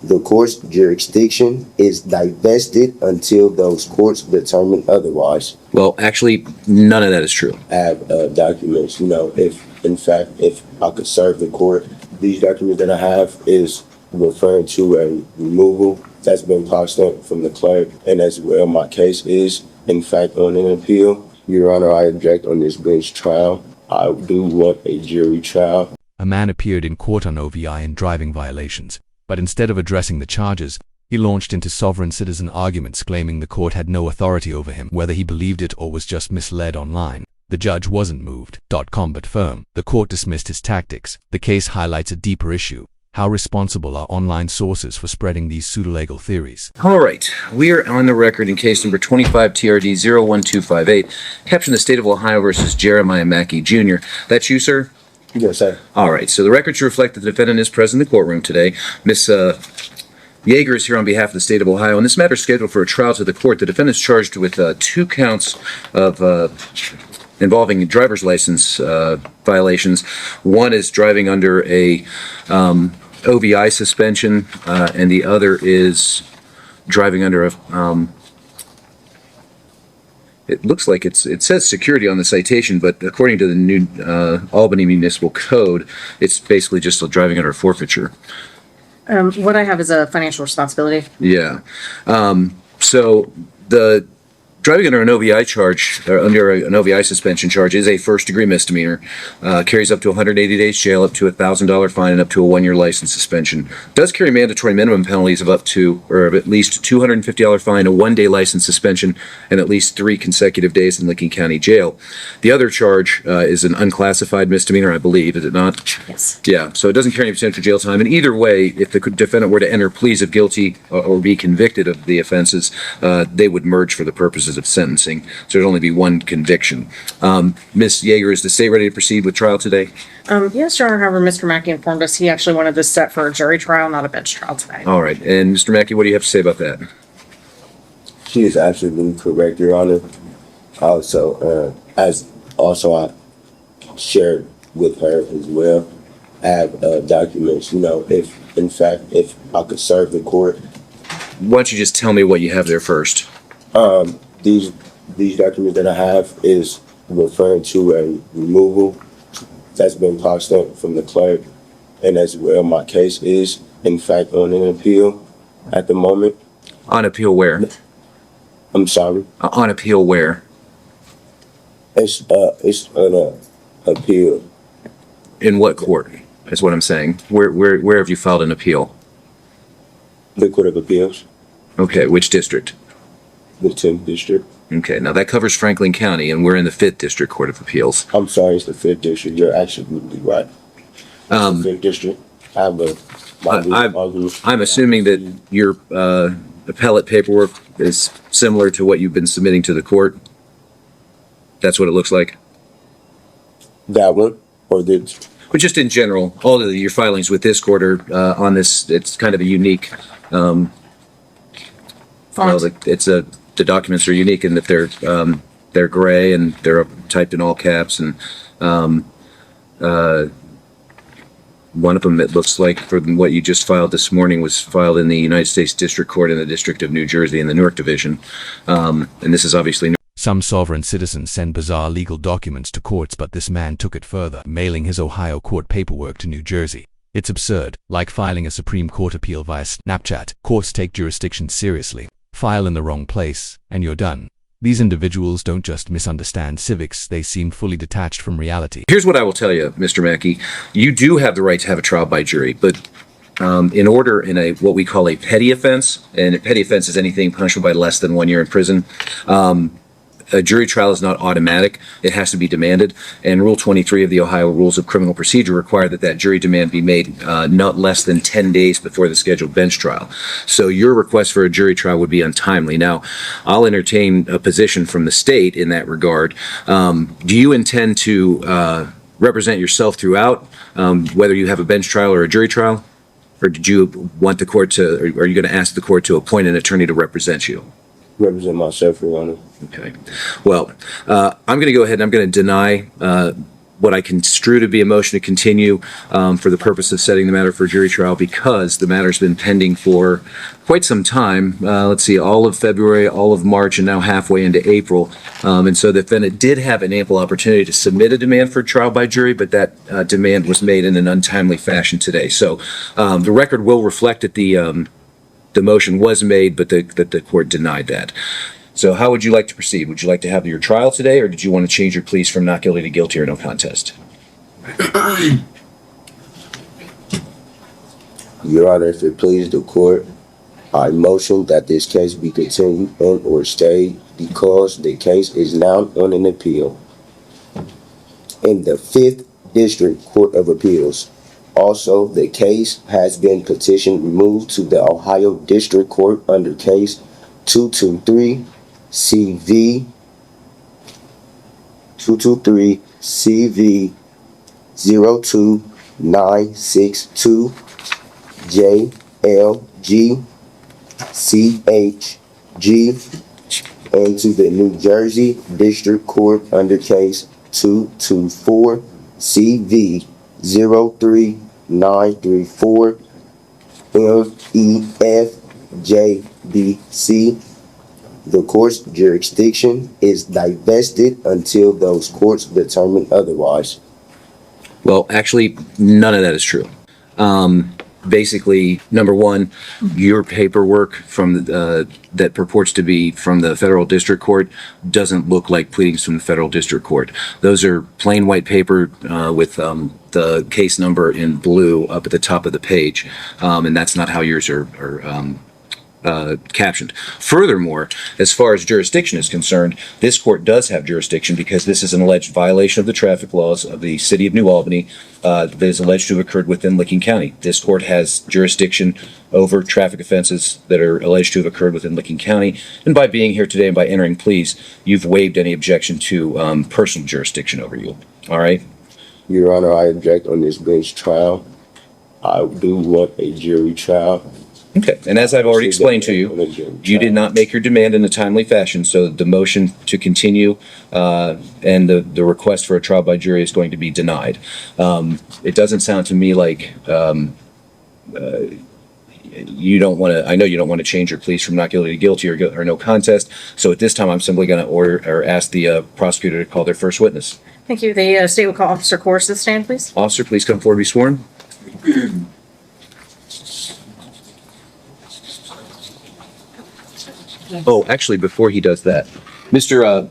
The court's jurisdiction is divested until those courts determine otherwise. Well, actually, none of that is true. I have documents, if I could serve the court, these documents that I have is referring to a removal that's been passed up from the clerk, and as well my case is, in fact, on an appeal. Your Honor, I object on this bench trial. I do want a jury trial. A man appeared in court on OVI and driving violations, but instead of addressing the charges, he launched into sovereign citizen arguments claiming the court had no authority over him, whether he believed it or was just misled online. The judge wasn't moved.com but firm. The court dismissed his tactics. The case highlights a deeper issue. How responsible are online sources for spreading these pseudo-legal theories? All right, we are on the record in case number 25 TRD 01258, captioned the State of Ohio versus Jeremiah Mackey Jr. That's you, sir? Yes, sir. All right, so the record should reflect that the defendant is present in the courtroom today. Miss Yeager is here on behalf of the State of Ohio, and this matter is scheduled for a trial to the court. The defendant is charged with 2 counts of involving driver's license violations. One is driving under a OVI suspension, and the other is driving under a it looks like it says security on the citation, but according to the new Albany Municipal Code, it's basically just driving under a forfeiture. What I have is a financial responsibility. Yeah. So the driving under an OVI charge, or under an OVI suspension charge, is a first-degree misdemeanor. Carries up to 180 days jail, up to a $1,000 fine, and up to a 1-year license suspension. Does carry mandatory minimum penalties of up to, or of at least $250 fine, a 1-day license suspension, and at least 3 consecutive days in Licking County Jail. The other charge is an unclassified misdemeanor, I believe, is it not? Yes. Yeah, so it doesn't carry any potential jail time. And either way, if the defendant were to enter pleas of guilty or be convicted of the offenses, they would merge for the purposes of sentencing, so there'd only be 1 conviction. Ms. Yeager, is the state ready to proceed with trial today? Yes, Your Honor. However, Mr. Mackey informed us he actually wanted this set for a jury trial, not a bench trial today. All right, and Mr. Mackey, what do you have to say about that? She is absolutely correct, Your Honor. Also, I shared with her as well. I have documents, if I could serve the court. Why don't you just tell me what you have there first? These documents that I have is referring to a removal that's been passed up from the clerk, and as well my case is, in fact, on an appeal at the moment. On appeal where? I'm sorry? On appeal where? It's an appeal. In what court? That's what I'm saying. Where have you filed an appeal? The Court of Appeals. Okay, which district? The 10th District. Okay, now that covers Franklin County, and we're in the 5th District Court of Appeals. I'm sorry, it's the 5th District. You're absolutely right. It's the 5th District. I'm assuming that your appellate paperwork is similar to what you've been submitting to the court. That's what it looks like. That one, or this? But just in general, all of your filings with this court are on this. It's kind of a unique. Well, the documents are unique in that they're gray and they're typed in all caps, and one of them, it looks like, from what you just filed this morning, was filed in the United States District Court in the District of New Jersey in the Newark Division, and this is obviously. Some sovereign citizens send bizarre legal documents to courts, but this man took it further, mailing his Ohio court paperwork to New Jersey. It's absurd, like filing a Supreme Court appeal via Snapchat. Courts take jurisdiction seriously. File in the wrong place, and you're done. These individuals don't just misunderstand civics, they seem fully detached from reality. Here's what I will tell you, Mr. Mackey. You do have the right to have a trial by jury, but in order, in a what we call a petty offense, and a petty offense is anything punishable by less than 1 year in prison, a jury trial is not automatic. It has to be demanded, and Rule 23 of the Ohio Rules of Criminal Procedure require that jury demand be made not less than 10 days before the scheduled bench trial. So your request for a jury trial would be untimely. Now, I'll entertain a position from the state in that regard. Do you intend to represent yourself throughout, whether you have a bench trial or a jury trial? Or did you want the court to, or are you going to ask the court to appoint an attorney to represent you? Represent myself, Your Honor. Okay. Well, I'm going to go ahead and I'm going to deny what I construe to be a motion to continue for the purpose of setting the matter for jury trial because the matter's been pending for quite some time. Let's see, all of February, all of March, and now halfway into April. And so the defendant did have an ample opportunity to submit a demand for trial by jury, but that demand was made in an untimely fashion today. So the record will reflect that the motion was made, but that the court denied that. So how would you like to proceed? Would you like to have your trial today, or did you want to change your pleas from not guilty to guilty or no contest? Your Honor, if it pleases the court, I motion that this case be continued and or stayed because the case is now on an appeal in the 5th District Court of Appeals. Also, the case has been petitioned removed to the Ohio District Court under case 223 CV 02962 JLG CHG and to the New Jersey District Court under case 224 CV 03934 LEFJBC. The court's jurisdiction is divested until those courts determine otherwise. Well, actually, none of that is true. Basically, number one, your paperwork from that purports to be from the federal district court doesn't look like pleadings from the federal district court. Those are plain white paper with the case number in blue up at the top of the page, and that's not how yours are captioned. Furthermore, as far as jurisdiction is concerned, this court does have jurisdiction because this is an alleged violation of the traffic laws of the city of New Albany that is alleged to have occurred within Licking County. This court has jurisdiction over traffic offenses that are alleged to have occurred within Licking County. And by being here today and by entering pleas, you've waived any objection to personal jurisdiction over you. All right? Your Honor, I object on this bench trial. I do want a jury trial. Okay, and as I've already explained to you, you did not make your demand in a timely fashion, so the motion to continue and the request for a trial by jury is going to be denied. It doesn't sound to me like you don't want to, I know you don't want to change your pleas from not guilty to guilty or no contest, so at this time I'm simply going to order or ask the prosecutor to call their first witness. Thank you. The state will call Officer Course to the stand, please. Officer, please come forward and be sworn. Oh, actually, before he does that, Mr.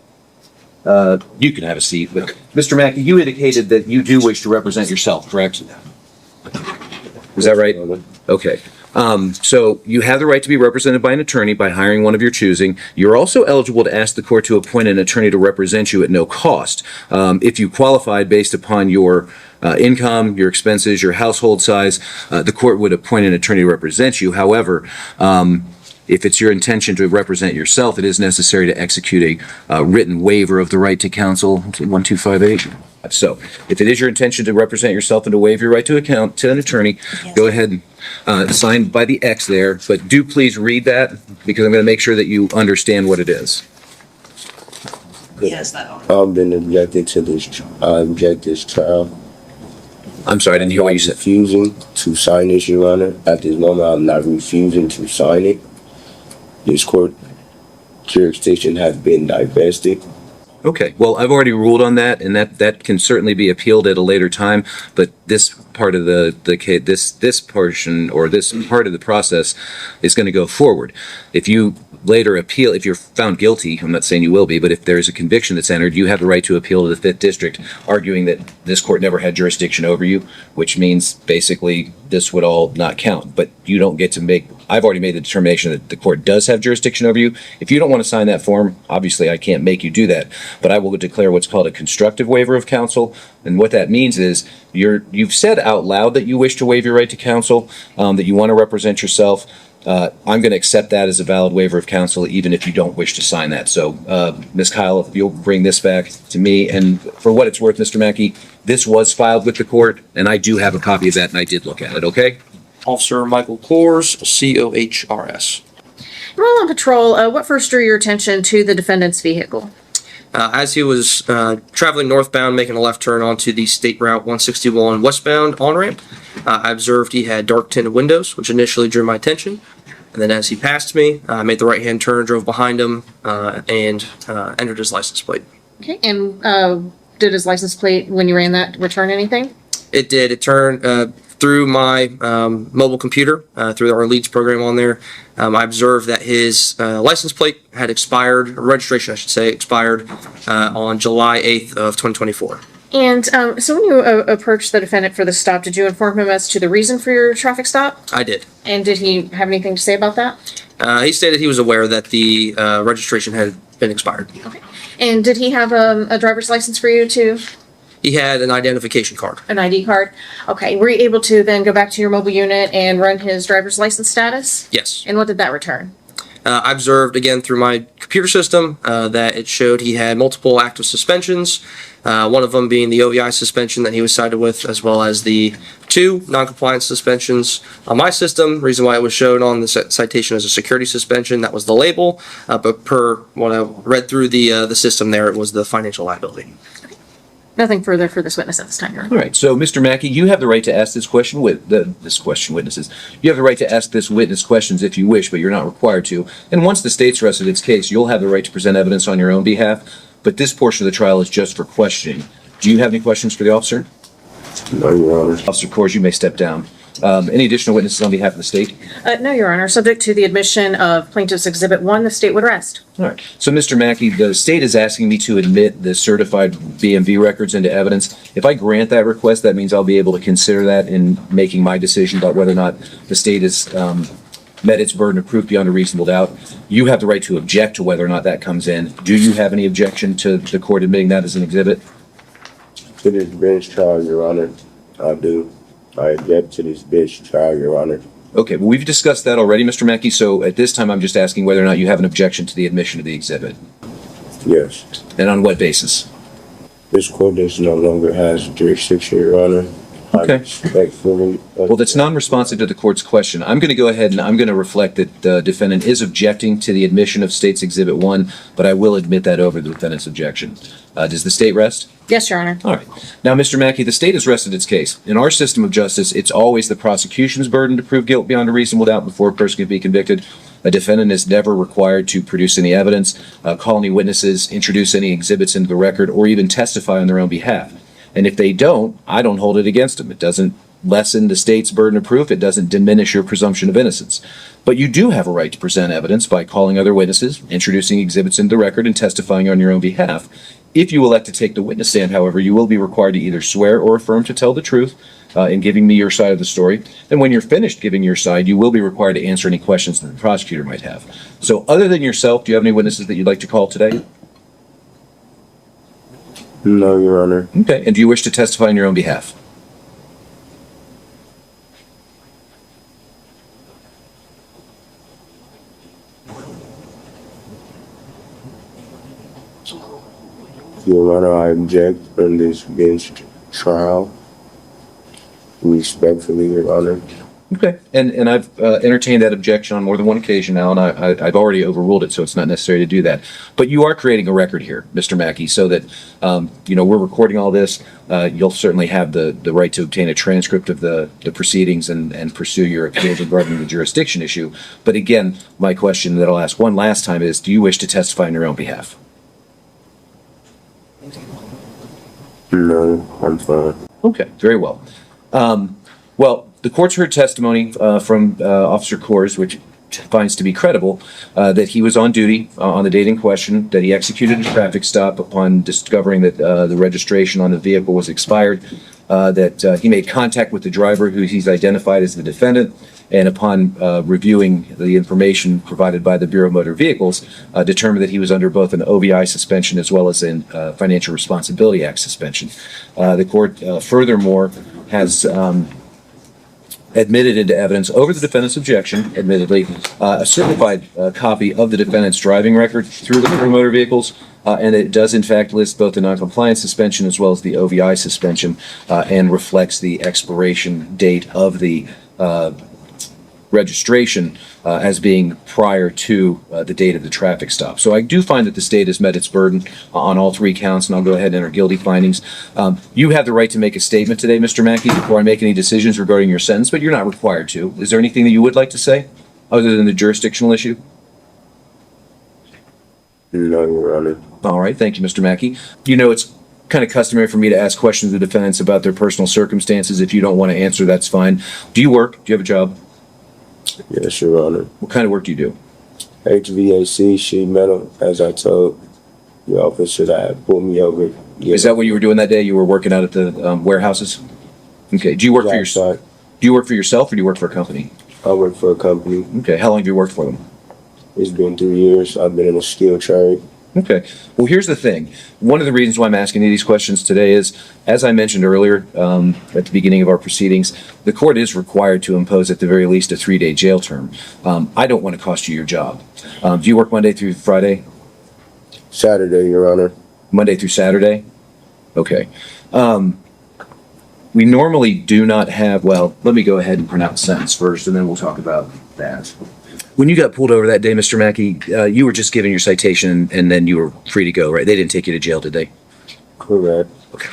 You can have a seat. But Mr. Mackey, you indicated that you do wish to represent yourself, correct? Is that right? Okay. So you have the right to be represented by an attorney by hiring one of your choosing. You're also eligible to ask the court to appoint an attorney to represent you at no cost. If you qualified based upon your income, your expenses, your household size, the court would appoint an attorney to represent you. However, if it's your intention to represent yourself, it is necessary to execute a written waiver of the right to counsel, 1258. So if it is your intention to represent yourself and to waive your right to an attorney, go ahead and sign by the X there, but do please read that because I'm going to make sure that you understand what it is. Yes, that one. I've been objected to this. I object this trial. I'm sorry, I didn't hear what you said. Refusing to sign this, Your Honor. At this moment, I'm not refusing to sign it. This court jurisdiction has been divested. Okay, well, I've already ruled on that, and that can certainly be appealed at a later time. But this part of the case, this portion or this part of the process is going to go forward. If you later appeal, if you're found guilty, I'm not saying you will be, but if there's a conviction that's entered, you have the right to appeal to the 5th District, arguing that this court never had jurisdiction over you, which means basically this would all not count. But you don't get to make. I've already made the determination that the court does have jurisdiction over you. If you don't want to sign that form, obviously I can't make you do that, but I will declare what's called a constructive waiver of counsel. And what that means is you've said out loud that you wish to waive your right to counsel, that you want to represent yourself. I'm going to accept that as a valid waiver of counsel, even if you don't wish to sign that. So, Ms. Kyle, if you'll bring this back to me, and for what it's worth, Mr. Mackey, this was filed with the court, and I do have a copy of that, and I did look at it, okay? Officer Michael Kors, COHRS. While on patrol, what first drew your attention to the defendant's vehicle? As he was traveling northbound, making a left turn onto the State Route 161 westbound on-ramp, I observed he had dark tinted windows, which initially drew my attention. And then as he passed me, I made the right-hand turn, drove behind him, and entered his license plate. Okay, and did his license plate, when you ran that, return anything? It did. It turned through my mobile computer, through our leads program on there. I observed that his license plate had expired, or registration, I should say, expired on July 8th of 2024. And so when you approached the defendant for the stop, did you inform him as to the reason for your traffic stop? I did. And did he have anything to say about that? He stated he was aware that the registration had been expired. Okay. And did he have a driver's license for you too? He had an identification card. An ID card? Okay. Were you able to then go back to your mobile unit and run his driver's license status? Yes. And what did that return? I observed again through my computer system that it showed he had multiple active suspensions, one of them being the OVI suspension that he was cited with, as well as the 2 non-compliance suspensions on my system. Reason why it was shown on the citation as a security suspension, that was the label, but per what I read through the system there, it was the financial liability. Nothing further for this witness at this time, Your Honor. All right. So, Mr. Mackey, you have the right to ask this question witnesses. You have the right to ask this witness questions if you wish, but you're not required to. And once the state's rested its case, you'll have the right to present evidence on your own behalf. But this portion of the trial is just for questioning. Do you have any questions for the officer? No, Your Honor. Officer Kors, you may step down. Any additional witnesses on behalf of the state? No, Your Honor. Subject to the admission of Plaintiff's Exhibit 1, the state would rest. All right. So, Mr. Mackey, the state is asking me to admit the certified BMV records into evidence. If I grant that request, that means I'll be able to consider that in making my decision about whether or not the state has met its burden of proof beyond a reasonable doubt. You have the right to object to whether or not that comes in. Do you have any objection to the court admitting that as an exhibit? To this bench trial, Your Honor, I do. I object to this bench trial, Your Honor. Okay, well, we've discussed that already, Mr. Mackey, so at this time, I'm just asking whether or not you have an objection to the admission of the exhibit. Yes. And on what basis? This court does no longer has jurisdiction, Your Honor. Okay. I respectfully. Well, that's non-responsive to the court's question. I'm going to go ahead and I'm going to reflect that the defendant is objecting to the admission of State's Exhibit 1, but I will admit that over the defendant's objection. Does the state rest? Yes, Your Honor. All right. Now, Mr. Mackey, the state has rested its case. In our system of justice, it's always the prosecution's burden to prove guilt beyond a reasonable doubt before a person can be convicted. A defendant is never required to produce any evidence, call any witnesses, introduce any exhibits into the record, or even testify on their own behalf. And if they don't, I don't hold it against them. It doesn't lessen the state's burden of proof. It doesn't diminish your presumption of innocence. But you do have a right to present evidence by calling other witnesses, introducing exhibits into the record, and testifying on your own behalf. If you elect to take the witness stand, however, you will be required to either swear or affirm to tell the truth in giving me your side of the story. And when you're finished giving your side, you will be required to answer any questions that the prosecutor might have. So other than yourself, do you have any witnesses that you'd like to call today? No, Your Honor. Okay. And do you wish to testify on your own behalf? Your Honor, I object on this bench trial. Respectfully, Your Honor. Okay. And I've entertained that objection on more than one occasion now, and I've already overruled it, so it's not necessary to do that. But you are creating a record here, Mr. Mackey, so that, we're recording all this. You'll certainly have the right to obtain a transcript of the proceedings and pursue your appeals regarding the jurisdiction issue. But again, my question that I'll ask one last time is, do you wish to testify on your own behalf? No, I'm fine. Okay, very well. The court's heard testimony from Officer Kors, which finds to be credible, that he was on duty on the date in question, that he executed a traffic stop upon discovering that the registration on the vehicle was expired, that he made contact with the driver who he's identified as the defendant, and upon reviewing the information provided by the Bureau of Motor Vehicles, determined that he was under both an OVI suspension as well as a Financial Responsibility Act suspension. The court, furthermore, has admitted into evidence over the defendant's objection, admittedly, a certified copy of the defendant's driving record through the Bureau of Motor Vehicles, and it does in fact list both the noncompliance suspension as well as the OVI suspension, and reflects the expiration date of the registration as being prior to the date of the traffic stop. So I do find that the state has met its burden on all three counts, and I'll go ahead and enter guilty findings. You have the right to make a statement today, Mr. Mackey, before I make any decisions regarding your sentence, but you're not required to. Is there anything that you would like to say other than the jurisdictional issue? No, Your Honor. All right, thank you, Mr. Mackey. You know, it's kind of customary for me to ask questions of the defendants about their personal circumstances. If you don't want to answer, that's fine. Do you work? Do you have a job? Yes, Your Honor. What kind of work do you do? HVAC, sheet metal, as I told the officer that had pulled me over. Yeah. Is that what you were doing that day? You were working out at the warehouses? Okay. Do you work for yourself? Do you work for yourself or do you work for a company? I work for a company. Okay. How long have you worked for them? It's been 3 years. I've been in a skilled trade. Okay. Well, here's the thing. One of the reasons why I'm asking you these questions today is, as I mentioned earlier at the beginning of our proceedings, the court is required to impose at the very least a 3-day jail term. I don't want to cost you your job. Do you work Monday through Friday? Saturday, Your Honor. Monday through Saturday? Okay. We normally do not have, well, let me go ahead and pronounce sentence first, and then we'll talk about that. When you got pulled over that day, Mr. Mackey, you were just given your citation and then you were free to go, right? They didn't take you to jail, did they? Correct. Okay.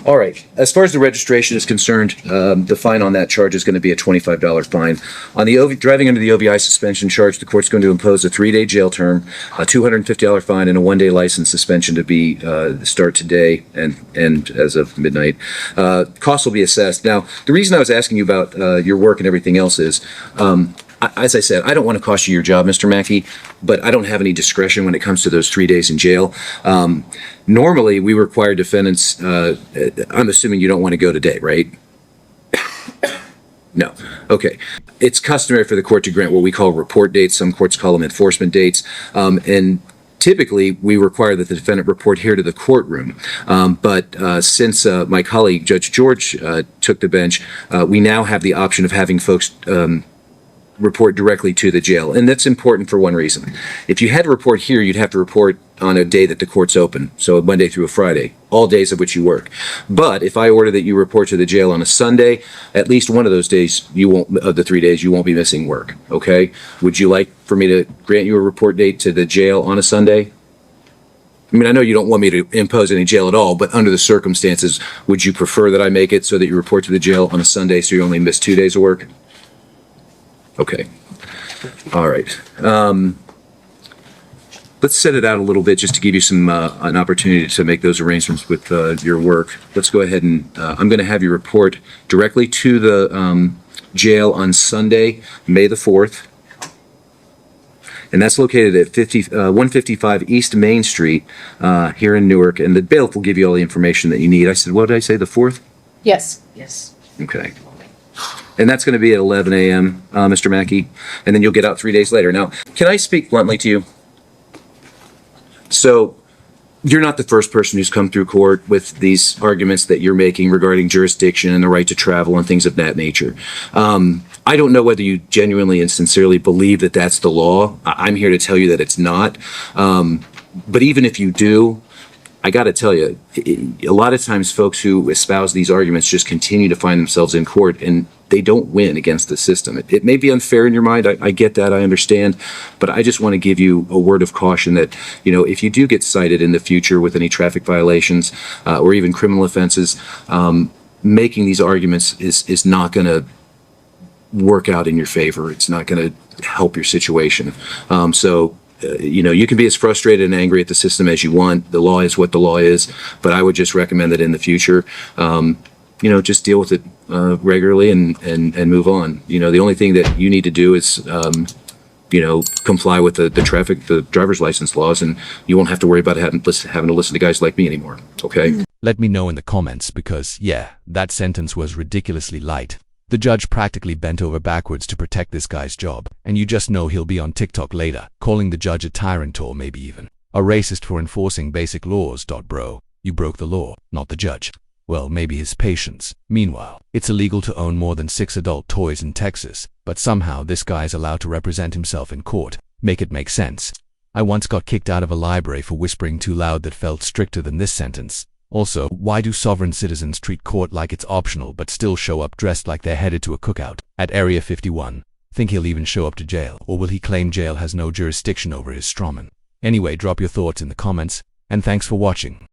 All right. As far as the registration is concerned, the fine on that charge is going to be a $25 fine. On the driving under the OVI suspension charge, the court's going to impose a 3-day jail term, a $250 fine, and a 1-day license suspension to be start today and as of midnight. Costs will be assessed. Now, the reason I was asking you about your work and everything else is, as I said, I don't want to cost you your job, Mr. Mackey, but I don't have any discretion when it comes to those 3 days in jail. Normally, we require defendants, I'm assuming you don't want to go today, right? No. Okay. It's customary for the court to grant what we call report dates. Some courts call them enforcement dates. And typically, we require that the defendant report here to the courtroom. But since my colleague, Judge George, took the bench, we now have the option of having folks report directly to the jail. And that's important for one reason. If you had to report here, you'd have to report on a day that the court's open, so Monday through a Friday, all days of which you work. But if I order that you report to the jail on a Sunday, at least one of those days, you won't, of the 3 days, you won't be missing work, okay? Would you like for me to grant you a report date to the jail on a Sunday? I mean, I know you don't want me to impose any jail at all, but under the circumstances, would you prefer that I make it so that you report to the jail on a Sunday so you only miss 2 days of work? Okay. All right. Let's set it out a little bit just to give you some an opportunity to make those arrangements with your work. Let's go ahead and I'm going to have you report directly to the jail on Sunday, May the 4th. And that's located at 155 East Main Street here in Newark. And the bailiff will give you all the information that you need. I said, what did I say, the 4th? Yes. Yes. Okay. And that's going to be at 11 a.m., Mr. Mackey. And then you'll get out 3 days later. Now, can I speak bluntly to you? So, you're not the first person who's come through court with these arguments that you're making regarding jurisdiction and the right to travel and things of that nature. I don't know whether you genuinely and sincerely believe that that's the law. I'm here to tell you that it's not. But even if you do, I got to tell you, a lot of times folks who espouse these arguments just continue to find themselves in court and they don't win against the system. It may be unfair in your mind. I get that. I understand. But I just want to give you a word of caution that, you know, if you do get cited in the future with any traffic violations or even criminal offenses, making these arguments is not going to work out in your favor. It's not going to help your situation. You know, you can be as frustrated and angry at the system as you want. The law is what the law is, but I would just recommend that in the future, you know, just deal with it regularly and move on. You know, the only thing that you need to do is, you know, comply with the driver's license laws, and you won't have to worry about having to listen to guys like me anymore. Okay? Let me know in the comments because, yeah, that sentence was ridiculously light. The judge practically bent over backwards to protect this guy's job, and you just know he'll be on TikTok later, calling the judge a tyrant or maybe even a racist for enforcing basic laws. Bro, you broke the law, not the judge. Well, maybe his patience. Meanwhile, it's illegal to own more than 6 adult toys in Texas, but somehow this guy's allowed to represent himself in court. Make it make sense. I once got kicked out of a library for whispering too loud that felt stricter than this sentence. Also, why do sovereign citizens treat court like it's optional but still show up dressed like they're headed to a cookout at Area 51? Think he'll even show up to jail, or will he claim jail has no jurisdiction over his strawman? Anyway, drop your thoughts in the comments, and thanks for watching.